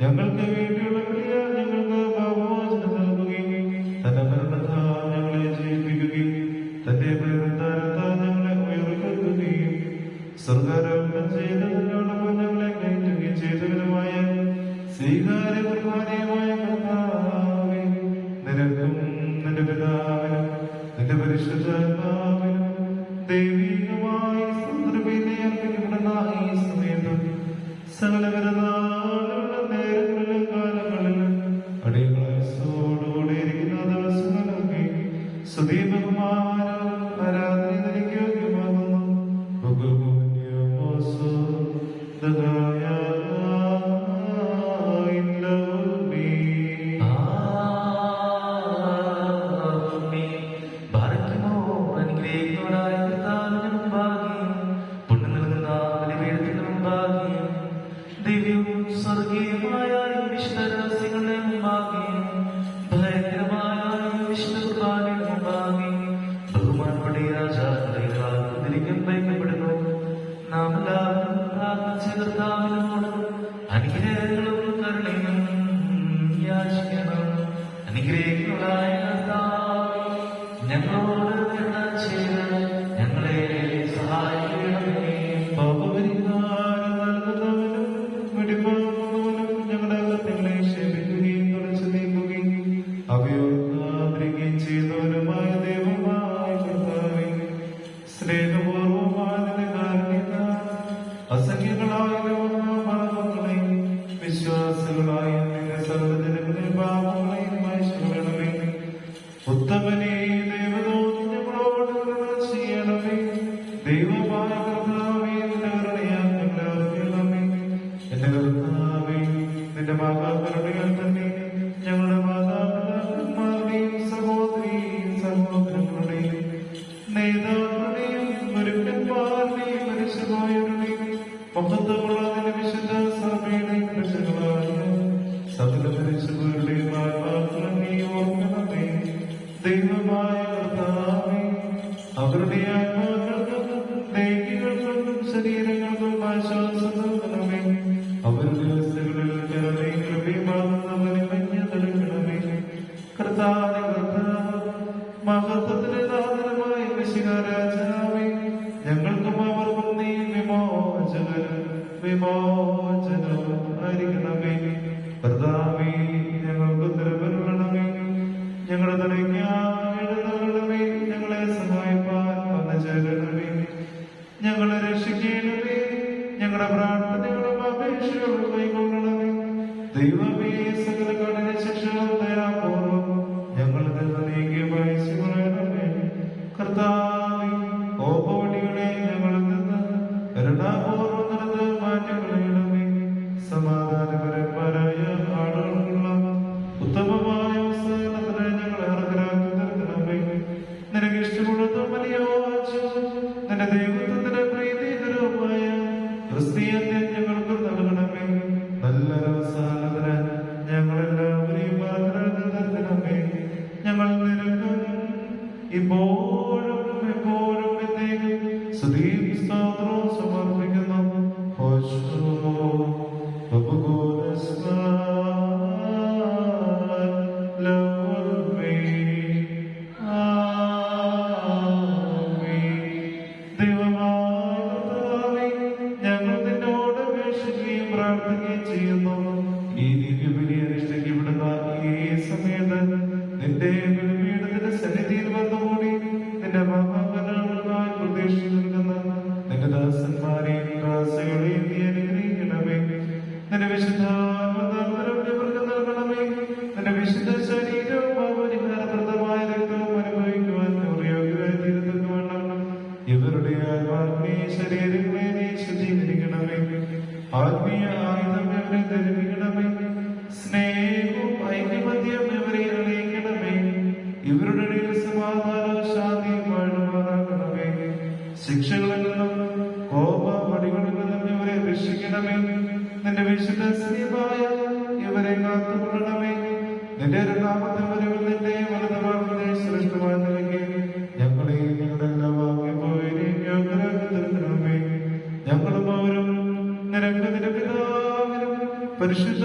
ഞങ്ങൾക്ക് വേണ്ടിയുള്ള ഞങ്ങൾക്ക് ഭാവവാചനം നൽകുകയും തന്റെ മരണത്താൽ ഞങ്ങളെ ജയിപ്പിക്കുകയും തന്റെ പുനരുദ്ധാനത്താൽ ഞങ്ങളെ ഉയർത്തുകയും സ്വർഗാരോപണം ചെയ്തതിനോടൊപ്പം ഞങ്ങളെ കയറ്റുകയും ചെയ്തവരുമായ സ്വീകാര്യ കുർബാനയുമായ കർത്താവേ, നിനക്കും നിന്റെ പിതാവിനും നിന്റെ പരിശുദ്ധാത്മാവിനും ദൈവികമായി സംതൃപ്തി അർപ്പിക്കപ്പെടുന്ന ഈ സമയത്തും സകല പെരുന്നാളുകളുടെ നേരങ്ങളിലും കാലങ്ങളിലും അടിയങ്ങളോടുകൂടി ഇരിക്കുന്ന ദിവസങ്ങളൊക്കെ സ്തുതി ബഹുമാനം ആരാധനയ്ക്ക് യോഗ്യമാകുന്നു. ദിവ്യവും സ്വർഗീയമായ വിശുദ്ധരഹസ്യങ്ങളുടെ മുമ്പാകെ ഭയങ്കരമായ വിശുദ്ധ കുർബാനയുടെ മുമ്പാകെ ബഹുമാനപ്പെട്ട രാജാക്കളെക്കാൾ കുതിരിക്കാൻ വയ്ക്കപ്പെടുന്നു. നാം എല്ലാവരും പ്രാർത്ഥിച്ച കർത്താവിനോട് അനുഗ്രഹങ്ങളും കരുണയും യാചിക്കണം. അനുഗ്രഹങ്ങളായ കർത്താവേ, ഞങ്ങളോട് കരുണ ചെയ്ത് ഞങ്ങളെ സഹായിക്കണമേ. ഞങ്ങളുടെ അകത്തങ്ങളെ ക്ഷമിക്കുകയും തുറച്ചു നീക്കുകയും അവയോർക്കാതിരിക്കുകയും ചെയ്യുന്നവരുമായ ദൈവമായ കർത്താവേ, സ്നേഹപൂർവമായ അസംഖ്യങ്ങളായ പാപങ്ങളെയും വിശ്വാസികളായ സർവ്വജനങ്ങളെ പാപങ്ങളെയും മായ്ച്ചുകളയണമേ. ഉത്തമനെ ദൈവദൂതൻ ഞങ്ങളോട് കരുണ ചെയ്യണമേ. ദൈവമായ കർത്താവേ, നിന്റെ കരുണയാൽ ഞങ്ങളെ അറിയണമേ. എന്റെ കർത്താവേ, നിന്റെ മാതാപിതാക്കൾ തന്നെ ഞങ്ങളുടെ മാതാപിതാക്കന്മാരുടെയും സഹോദരിയും സഹോദരങ്ങളുടെയും നേതാക്കളുടെയും ഗുരുക്കന്മാരുടെയും മനുഷ്യമായവരുടെയും മഹത്വമുള്ള നിന്റെ വിശുദ്ധ സഭയുടെയും പ്രജകളായ സകല മനുഷ്യരുടെയും ആത്മാക്കളെ നീ ഓർക്കണമേ. ദൈവമായ കർത്താവേ, അവരുടെ ആത്മാക്കൾക്കും ദേഹികൾക്കും ശരീരങ്ങൾക്കും ആശ്വാസം നൽകണമേ. അവരുടെ വ്യവസ്ഥകളിൽ കരുണയും കൃപയുമാകുന്നവരെ മഞ്ഞെടുക്കണമേ. കർത്താവേ, മഹത്വത്തിന്റെ ദാതനമായ മിശിഹാരാജാവേ, ഞങ്ങൾക്കും അവർക്കും നീ വിമോചനം ആയിരിക്കണമേ. കർത്താവേ, ഞങ്ങൾക്ക് ഉത്തരവരുളണമേ. ഞങ്ങളുടെ തലയ്ക്കായി എഴുന്നള്ളണമേ. ഞങ്ങളെ സഹായിപ്പാൻ വന്നു ചേരണമേ. ഞങ്ങളെ രക്ഷിക്കണമേ. ഞങ്ങളുടെ പ്രാർത്ഥനകളും അപേക്ഷകളും കൈക്കൊള്ളണമേ. ദൈവമേ, സകല കഠിന ശിക്ഷകളും ദയാപൂർവം ഞങ്ങൾക്ക് നീക്കിയമായി ശിവണമേ. കർത്താവേ, കോപവടികളെ ഞങ്ങളിൽ നിന്ന് കരുണാപൂർവം നടന്ന് മാറ്റങ്ങളയണമേ. സമാധാനപരന്മാരായ ആളുകളുള്ള ഉത്തമമായ അവസാനത്തിന് ഞങ്ങളെ അർഹരാക്കി നിർത്തണമേ. നിനക്ക് ഇഷ്ടമുള്ളതും വലിയോചവും നിന്റെ ദൈവത്തിന്റെ പ്രീതികരവുമായ ക്രിസ്തീയത്തെ ഞങ്ങൾക്ക് നൽകണമേ. നല്ലൊരവസാനത്തിന് ഞങ്ങളെല്ലാവരെയും അർഹരാക്കി നിർത്തണമേ. ഞങ്ങൾ നിനക്ക് ഇപ്പോഴും എപ്പോഴും എന്നേക്കും സ്തുതിയും സ്തോത്രവും സമർപ്പിക്കുന്നു. ഞങ്ങൾ നിന്നോട് അപേക്ഷിക്കുകയും പ്രാർത്ഥിക്കുകയും ചെയ്യുന്നു. ഈ ദിവ്യബലി അനുഷ്ഠിക്കപ്പെടുന്ന ഈ സമയത്ത് നിന്റെ ബലിപീഠത്തിന്റെ സന്നിധിയിൽ വന്നുകൂടി നിന്റെ മഹാകരണങ്ങൾക്കായി പ്രതീക്ഷിച്ചു നിൽക്കുന്ന ആത്മീയ ആയുധം ഇവരെ ധരിപ്പിക്കണമേ. സ്നേഹവും ഐക്യമദ്യം ഇവരെ അറിയിക്കണമേ. ഇവരുടെ ഇടയിൽ സമാധാനവും ശാന്തിയും വാഴുമാറാക്കണമേ. ശിക്ഷകളിൽ നിന്നും കോപമടികളിൽ നിന്നും ഇവരെ രക്ഷിക്കണമേ. നിന്റെ വിശുദ്ധ സ്നേഹമായ ഇവരെ കാത്തുകൊള്ളണമേ. നിന്റെ രണ്ടാമത്തെ വരവിൽ നിന്റെ വലതുഭാഗത്തെ ശ്രേഷ്ഠമായ നിലയ്ക്ക് ഞങ്ങളെ ഞങ്ങളെല്ലാം വാങ്ങിപ്പോയവരെയും യോഗ്യരാക്കി തീർക്കണമേ. ഞങ്ങളും അവരും നിനക്ക് നിന്റെ പിതാവിനും പരിശുദ്ധ